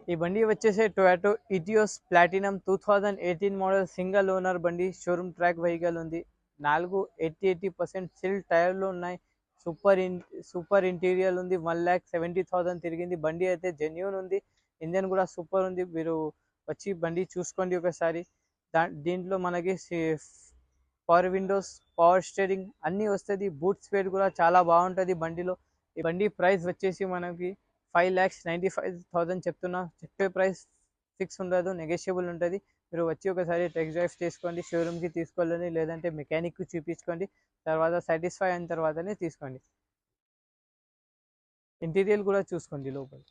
ఈ బండి వచ్చేసి Toyota Etios platinum 2018 model single owner బండి. షోరూమ్ ట్రాక్ వెహికల్ ఉంది. 80% సిల్ టైర్లు ఉన్నాయి. సూపర్ ఇంటీరియర్ ఉంది. 1,70,000 తిరిగింది. బండి అయితే జెన్యూన్ ఉంది. ఇంజన్ కూడా సూపర్ ఉంది. మీరు వచ్చి బండి చూసుకోండి ఒకసారి. దీంట్లో మనకి పవర్ విండోస్, పవర్ స్టీరింగ్ అన్నీ వస్తుంది. బూట్ స్పేస్ కూడా చాలా బాగుంటుంది బండిలో. ఈ బండి ప్రైస్ వచ్చేసి మనకి 5,95,000 చెప్తున్నా. చెప్పే ప్రైస్ ఫిక్స్ ఉండదు, నెగోషియబుల్ ఉంటుంది. మీరు వచ్చి ఒకసారి టెస్ట్ డ్రైవ్ చేసుకోండి. షోరూమ్కి తీసుకోవాలని, లేదంటే మెకానిక్కి చూపించుకోండి. తర్వాత సాటిస్ఫై అయిన తర్వాతనే తీసుకోండి. ఇంటీరియర్ కూడా చూసుకోండి లోపల.